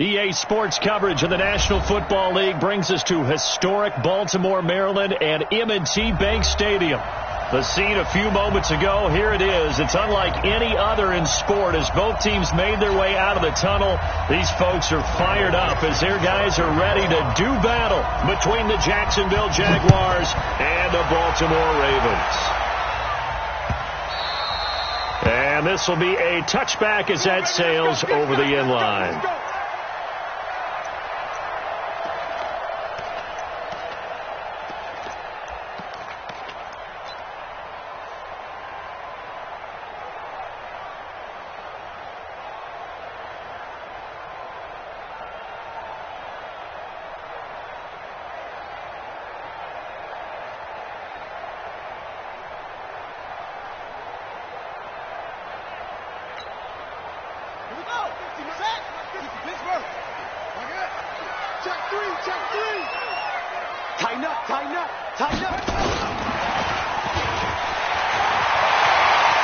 EA Sports coverage of the National Football League brings us to historic Baltimore, Maryland, and M&T Bank Stadium. The scene a few moments ago, here it is. It's unlike any other in sport as both teams made their way out of the tunnel. These folks are fired up as their guys are ready to do battle between the Jacksonville Jaguars and the Baltimore Ravens. And this will be a touchback as that sails over the end line.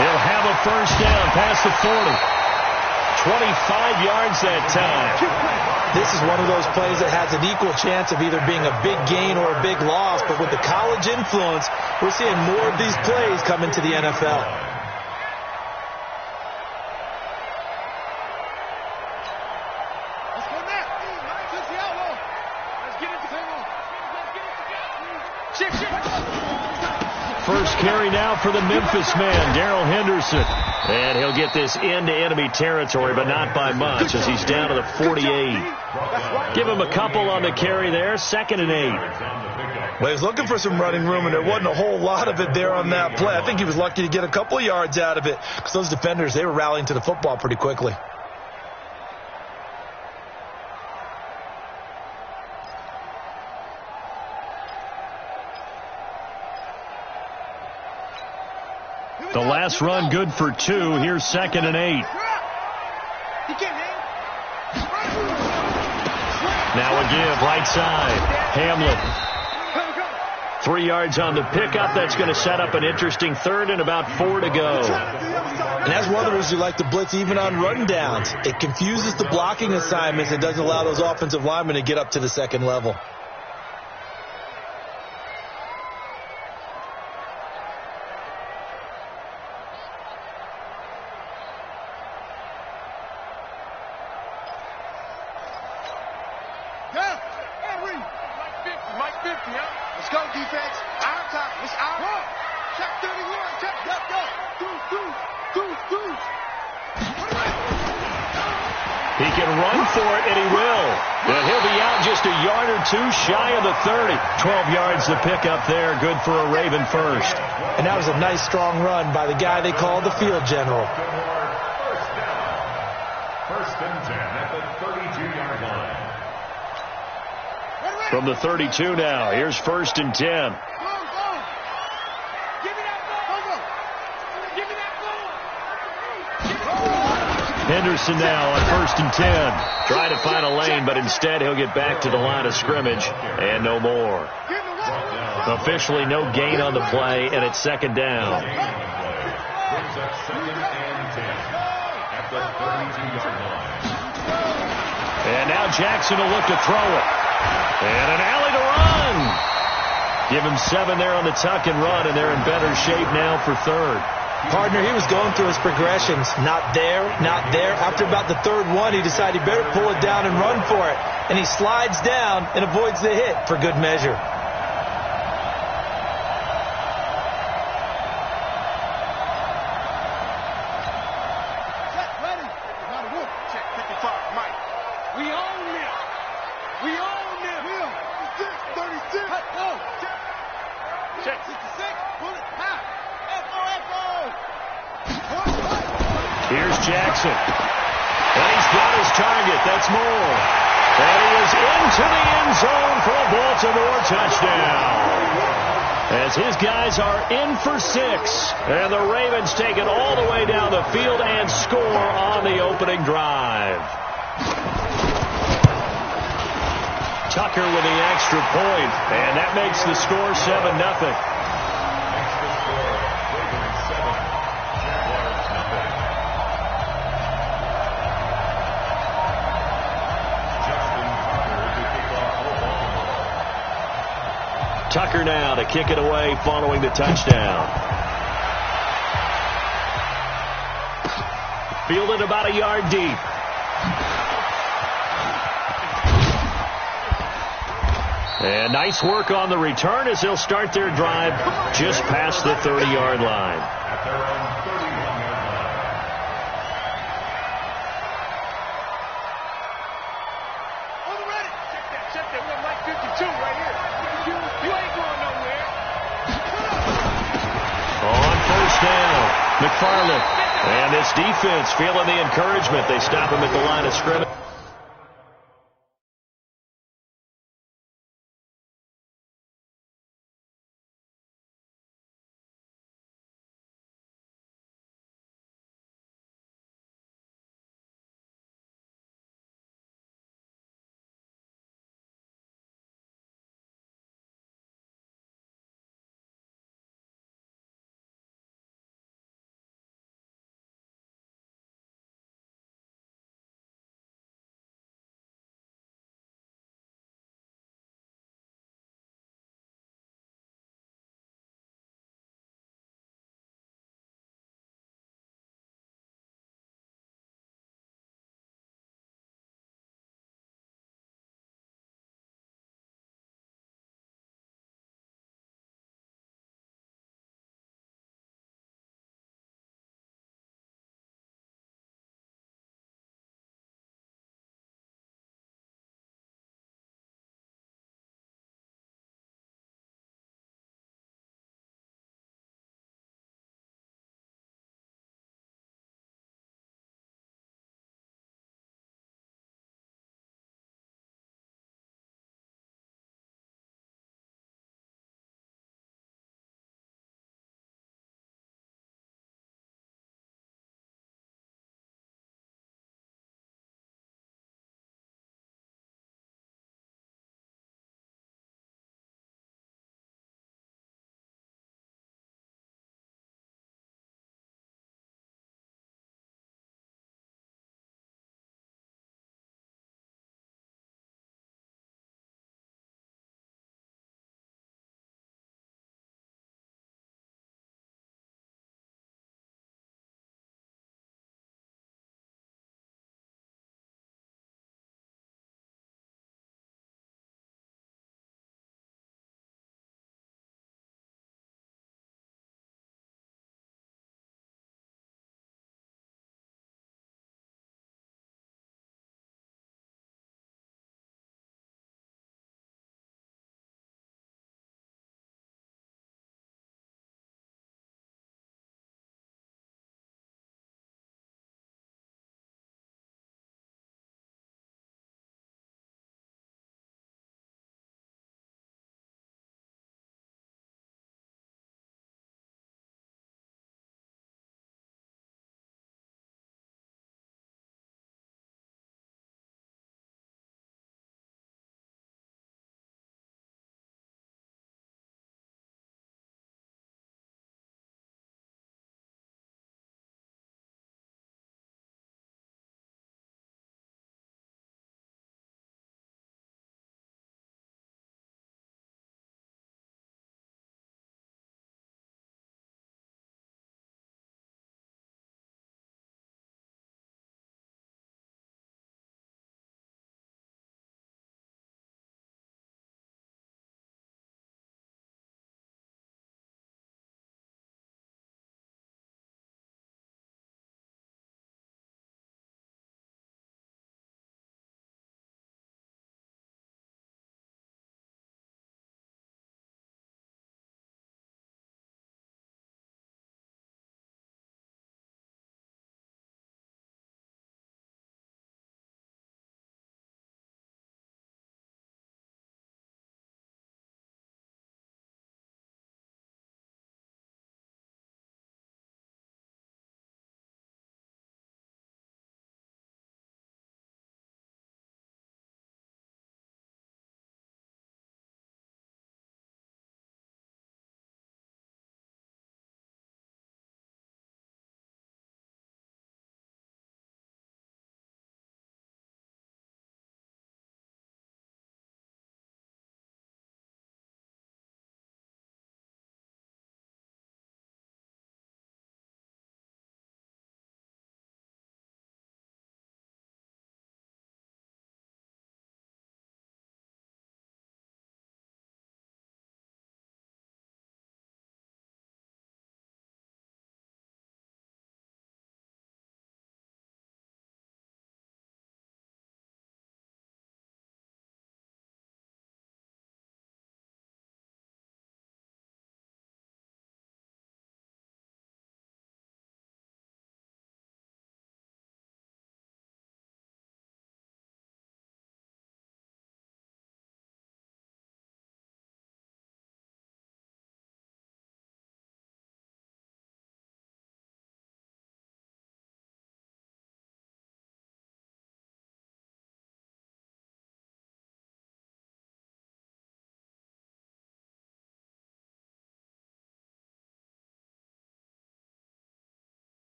He'll have a first down past the 40. 25 yards that time. This is one of those plays that has an equal chance of either being a big gain or a big loss, but with the college influence, we're seeing more of these plays come into the NFL. First carry now for the Memphis man, Darrell Henderson. And he'll get this into enemy territory, but not by much as he's down to the 48. Give him a couple on the carry there, 2nd and 8. Well, he's looking for some running room, and there wasn't a whole lot of it there on that play. I think he was lucky to get a couple of yards out of it because those defenders, they were rallying to the football pretty quickly. The last run good for 2. Here's 2nd and 8. Now a give, right side. Hamlin. 3 yards on the pickup. That's going to set up an interesting 3rd and about 4 to go. And that's one of the reasons you like to blitz even on run downs. It confuses the blocking assignments. It doesn't allow those offensive linemen to get up to the second level. He can run for it, and he will. And he'll be out just a yard or 2 shy of the 30. 12 yards to pick up there. Good for a Raven first. And that was a nice, strong run by the guy they call the field general. First and 10 at the 32-yard line. From the 32 now, here's 1st and 10. Henderson now on 1st and 10. Trying to find a lane, but instead he'll get back to the line of scrimmage and no more. Officially no gain on the play, and it's 2nd down. And now Jackson will look to throw it. And an alley to run. Give him 7 there on the tuck and run, and they're in better shape now for 3rd. Partner, he was going through his progressions. Not there, not there. After about the 3rd one, he decided he better pull it down and run for it. And he slides down and avoids the hit for good measure. Here's Jackson. And he's got his target. That's Moore. And he is into the end zone for a Baltimore touchdown. As his guys are in for 6. And the Ravens take it all the way down the field and score on the opening drive. Tucker with the extra point. And that makes the score 7-0. Tucker now to kick it away following the touchdown. Fielded about a yard deep. And nice work on the return as they'll start their drive just past the 30-yard line. At their own 31-yard line. On the ready. Check that. We're on Mike 52 right here. You ain't going nowhere. On first down, McFarland. And this defense feeling the encouragement. They stop him at the line of scrimmage.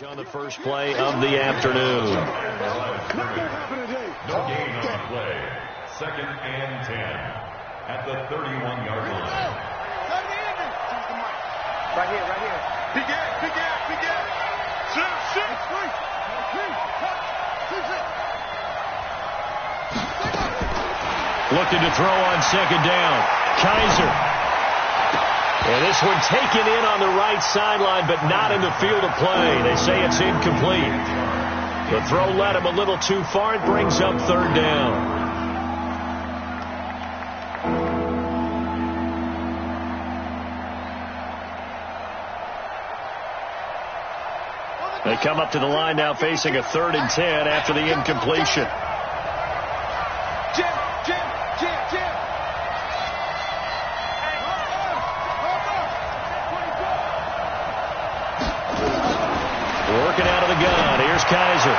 On the first play of the afternoon. No gain on the play. 2nd and 10 at the 31-yard line. Right here, right here. Big ass, big ass, big ass. Shoot. Looking to throw on 2nd down. Kaiser. And this one taken in on the right sideline, but not in the field of play. They say it's incomplete. The throw led him a little too far. It brings up 3rd down. They come up to the line now facing a 3rd and 10 after the incompletion. Jim. Working out of the gun. Here's Kaiser.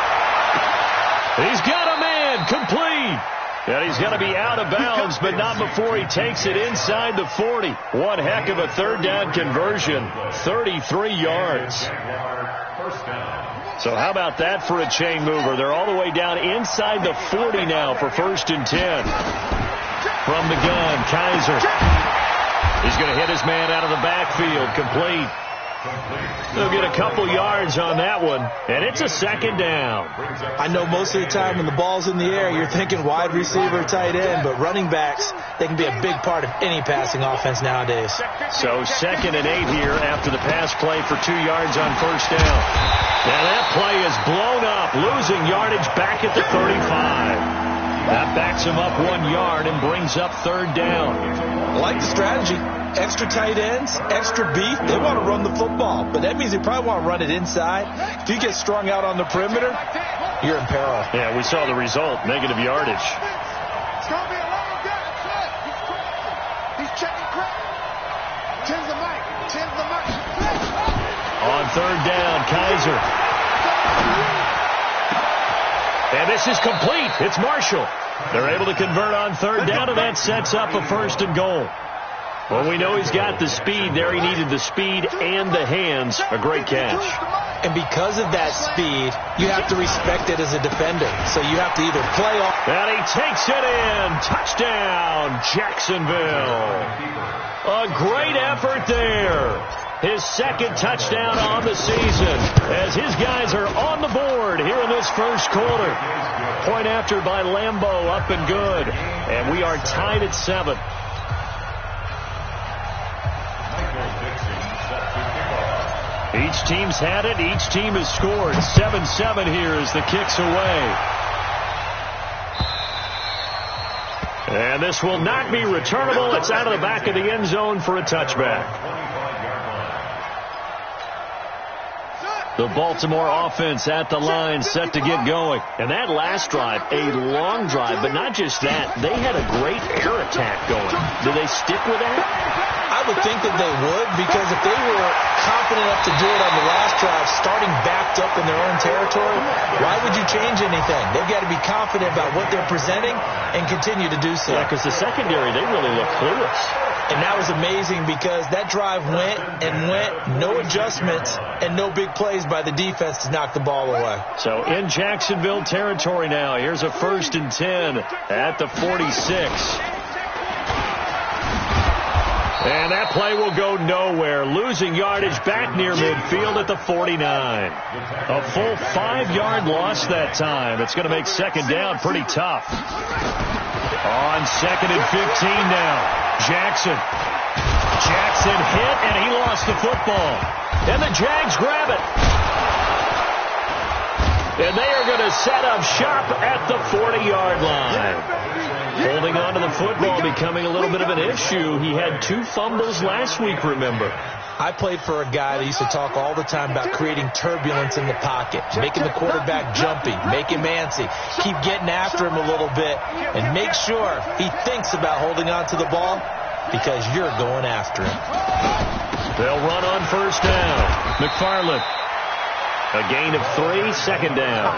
He's got a man. Complete. And he's going to be out of bounds, but not before he takes it inside the 40. One heck of a 3rd down conversion. 33 yards. So how about that for a chain mover? They're all the way down inside the 40 now for 1st and 10. From the gun, Kaiser. He's going to hit his man out of the backfield. Complete. They'll get a couple yards on that one, and it's a 2nd down. I know most of the time when the ball's in the air, you're thinking wide receiver, tight end, but running backs, they can be a big part of any passing offense nowadays. So 2nd and 8 here after the pass play for 2 yards on 1st down. Now that play is blown up, losing yardage back at the 35. That backs him up 1 yard and brings up 3rd down. I like the strategy. Extra tight ends, extra beef. They want to run the football, but that means they probably want to run it inside. If you get strung out on the perimeter, you're in peril. Yeah, we saw the result, negative yardage. It's going to be a long game. He's checking crap. Tens the mic. On 3rd down, Kaiser. And this is complete. It's Marshall. They're able to convert on 3rd down, and that sets up a 1st and goal. Well, we know he's got the speed there. He needed the speed and the hands. A great catch. And because of that speed, you have to respect it as a defender. So you have to either play off. And he takes it in. Touchdown, Jacksonville. A great effort there. His 2nd touchdown on the season as his guys are on the board here in this 1st quarter. Point after by Lambeau, up and good. And we are tied at 7. Each team's had it. Each team has scored. 7-7 here as the kick's away. And this will not be returnable. It's out of the back of the end zone for a touchback. The Baltimore offense at the line, set to get going. And that last drive, a long drive, but not just that. They had a great air attack going. Do they stick with that? I would think that they would, because if they were confident enough to do it on the last drive, starting backed up in their own territory, why would you change anything? They've got to be confident about what they're presenting and continue to do so. Yeah, because the secondary, they really look clueless. And that was amazing because that drive went and went, no adjustments and no big plays by the defense to knock the ball away. So in Jacksonville territory now, here's a 1st and 10 at the 46. And that play will go nowhere. Losing yardage back near midfield at the 49. A full 5-yard loss that time. It's going to make 2nd down pretty tough. On 2nd and 15 now. Jackson hit, and he lost the football. And the Jags grab it. And they are going to set up shop at the 40-yard line. Holding on to the football becoming a little bit of an issue. He had 2 fumbles last week, remember. I played for a guy that used to talk all the time about creating turbulence in the pocket, making the quarterback jumpy, make him antsy, keep getting after him a little bit, and make sure he thinks about holding on to the ball because you're going after him. They'll run on 1st down. McFarland. A gain of 3, second down.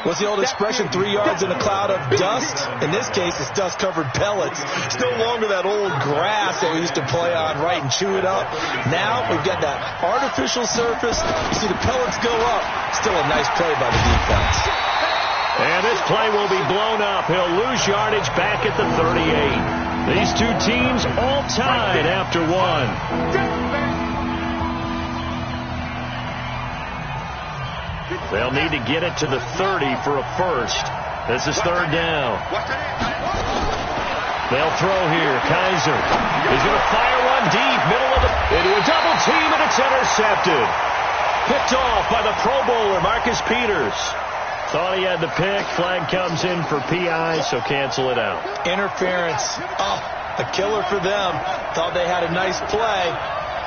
What's the old expression, 3 yards in a cloud of dust? In this case, it's dust-covered pellets. It's no longer that old grass that we used to play on, right, and chew it up. Now we've got that artificial surface. You see the pellets go up. Still a nice play by the defense. And this play will be blown up. He'll lose yardage back at the 38. These two teams all tied after one. They'll need to get it to the 30 for a first. This is third down. They'll throw here. Kaiser is going to fire one deep, middle of the... into a double team, and it's intercepted. Picked off by the Pro Bowler, Marcus Peters. Thought he had the pick. Flag comes in for PI, so cancel it out. Interference. Oh, a killer for them. Thought they had a nice play.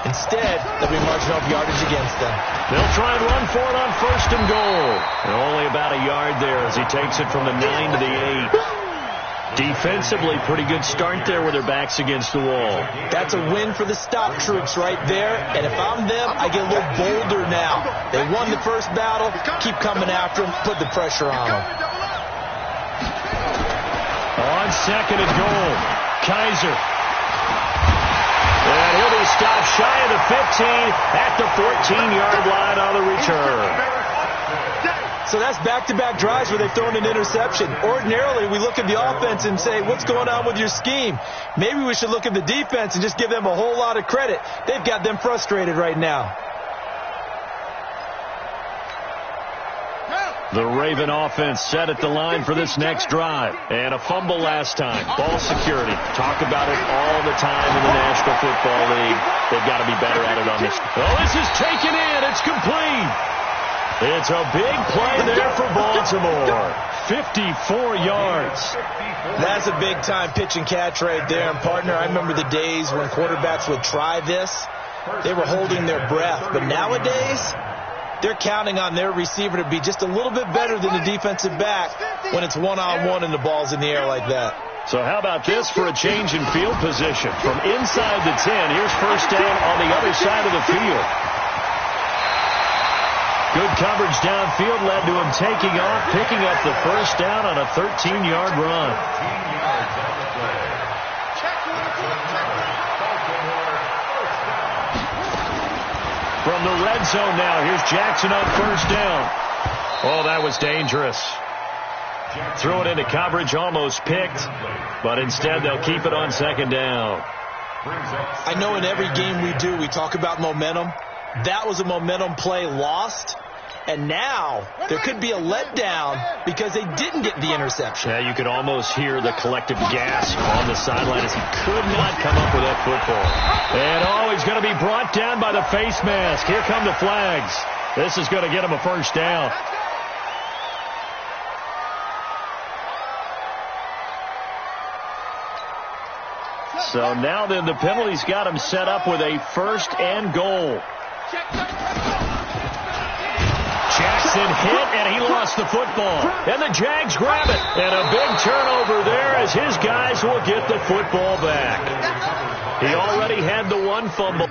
Instead, they'll be marching off yardage against them. They'll try and run for it on first and goal. And only about a yard there as he takes it from the 9 to the 8. Defensively, pretty good start there with their backs against the wall. That's a win for the stop troops right there. And if I'm them, I get a little bolder now. They won the first battle. Keep coming after them. Put the pressure on them. On second and goal, Kaiser. And he'll be stopped shy of the 15 at the 14-yard line on the return. So that's back-to-back drives where they've thrown an interception. Ordinarily, we look at the offense and say, what's going on with your scheme? Maybe we should look at the defense and just give them a whole lot of credit. They've got them frustrated right now. The Raven offense set at the line for this next drive. And a fumble last time. Ball security. Talk about it all the time in the National Football League. They've got to be better at it on this. Oh, this is taken in. It's complete. It's a big play there for Baltimore. 54 yards. That's a big-time pitch and catch right there. And, partner, I remember the days when quarterbacks would try this. They were holding their breath. But nowadays, they're counting on their receiver to be just a little bit better than the defensive back when it's one-on-one and the ball's in the air like that. So how about this for a change in field position? From inside the 10, here's first down on the other side of the field. Good coverage downfield led to him taking off, picking up the first down on a 13-yard run. From the red zone now, here's Jackson on first down. Oh, that was dangerous. Threw it into coverage, almost picked, but instead they'll keep it on second down. I know in every game we do, we talk about momentum. That was a momentum play lost. And now there could be a letdown because they didn't get the interception. Yeah, you could almost hear the collective gasp on the sideline as he could not come up with that football. And he's going to be brought down by the face mask. Here come the flags. This is going to get him a first down. So now then the penalty's got him set up with a first and goal. Jackson hit, and he lost the football. And the Jags grab it. And a big turnover there as his guys will get the football back. He already had the one fumble.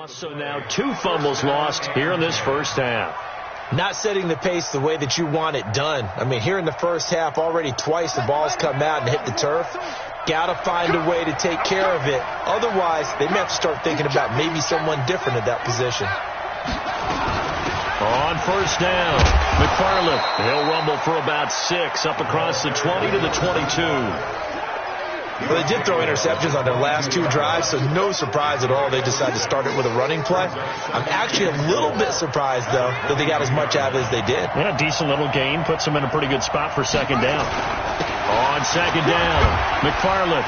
So now 2 fumbles lost here in this first half. Not setting the pace the way that you want it done. I mean, here in the first half, already twice the ball's come out and hit the turf. Got to find a way to take care of it. Otherwise, they may have to start thinking about maybe someone different at that position. On first down, McFarland. He'll rumble for about 6 up across the 20 to the 22. Well, they did throw interceptions on their last 2 drives, so no surprise at all they decided to start it with a running play. I'm actually a little bit surprised, though, that they got as much out of it as they did. Yeah, a decent little gain puts them in a pretty good spot for second down. On second down, McFarland.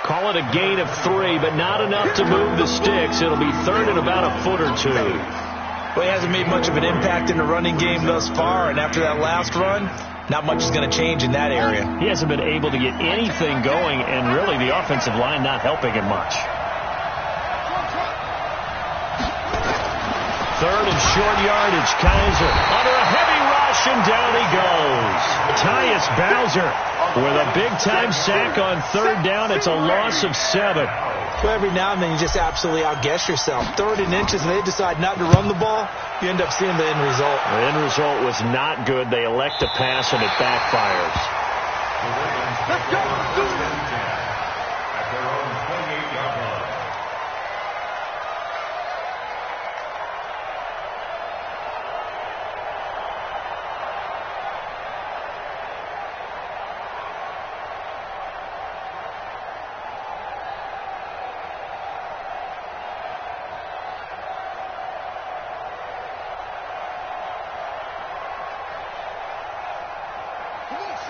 Call it a gain of 3, but not enough to move the sticks. It'll be third and about a foot or 2. Well, he hasn't made much of an impact in the running game thus far, and after that last run, not much is going to change in that area. He hasn't been able to get anything going, and really the offensive line not helping him much. Third and short yardage, Kaiser under a heavy rush, and down he goes. Tyus Bowser With a big-time sack on third down, it's a loss of 7. Well, every now and then you just absolutely outguess yourself. 3rd and inches, and they decide not to run the ball. You end up seeing the end result. The end result was not good. They elect to pass, and it backfires. Let's go. At their own 28-yard line.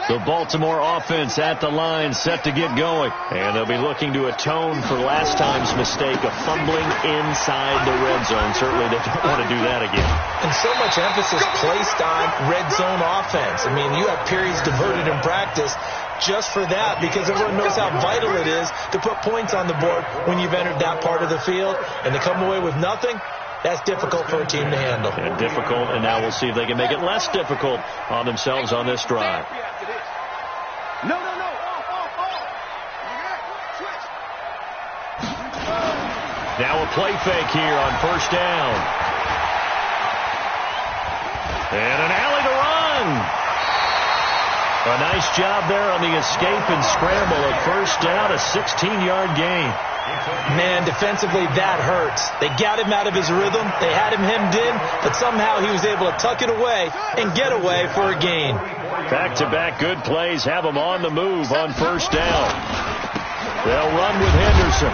The Baltimore offense at the line, set to get going. And they'll be looking to atone for last time's mistake of fumbling inside the red zone. Certainly they don't want to do that again. And so much emphasis placed on red zone offense. I mean, you have periods diverted in practice just for that, because everyone knows how vital it is to put points on the board when you've entered that part of the field. And to come away with nothing, that's difficult for a team to handle. And difficult, and now we'll see if they can make it less difficult on themselves on this drive. No. Off. Switch. Now a play fake here on first down. And an alley to run. A nice job there on the escape and scramble at first down, a 16-yard gain. Man, defensively, that hurts. They got him out of his rhythm. They had him hemmed in, but somehow he was able to tuck it away and get away for a gain. Back-to-back good plays have him on the move on first down. They'll run with Henderson.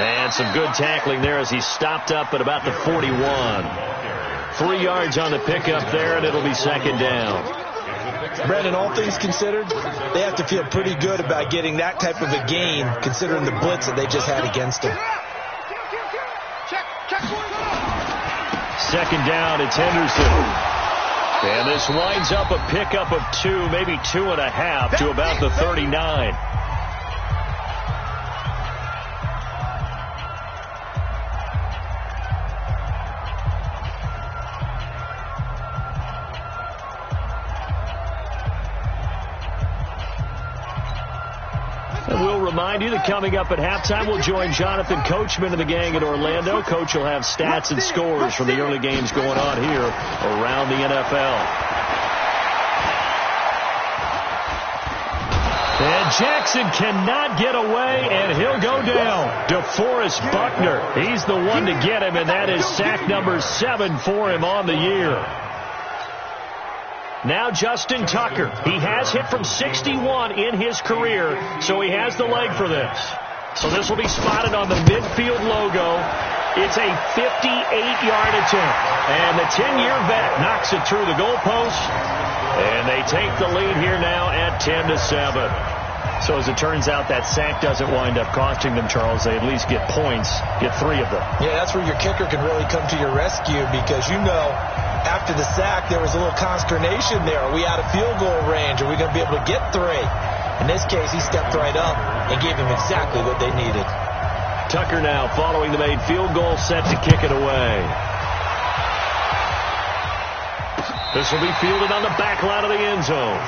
And some good tackling there as he stopped up at about the 41. 3 yards on the pickup there, and it'll be second down. Brandon, all things considered, they have to feel pretty good about getting that type of a gain, considering the blitz that they just had against them. Second down, it's Henderson. And this winds up a pickup of 2, maybe 2.5 to about the 39. We'll remind you that coming up at halftime, we'll join Jonathan Coachman and the gang in Orlando. Coach will have stats and scores from the early games going on here around the NFL. And Jackson cannot get away, and he'll go down. DeForest Buckner, he's the one to get him, and that is sack number 7 for him on the year. Now Justin Tucker. He has hit from 61 in his career, so he has the leg for this. So this will be spotted on the midfield logo. It's a 58-yard attempt. And the 10-year vet knocks it through the goalpost. And they take the lead here now at 10-7. So as it turns out, that sack doesn't wind up costing them, Charles. They at least get points, get 3 of them. Yeah, that's where your kicker can really come to your rescue, because you know after the sack there was a little consternation there. Are we out of field goal range? Are we going to be able to get 3? In this case, he stepped right up and gave them exactly what they needed. Tucker now following the made field goal, set to kick it away. This will be fielded on the back line of the end zone.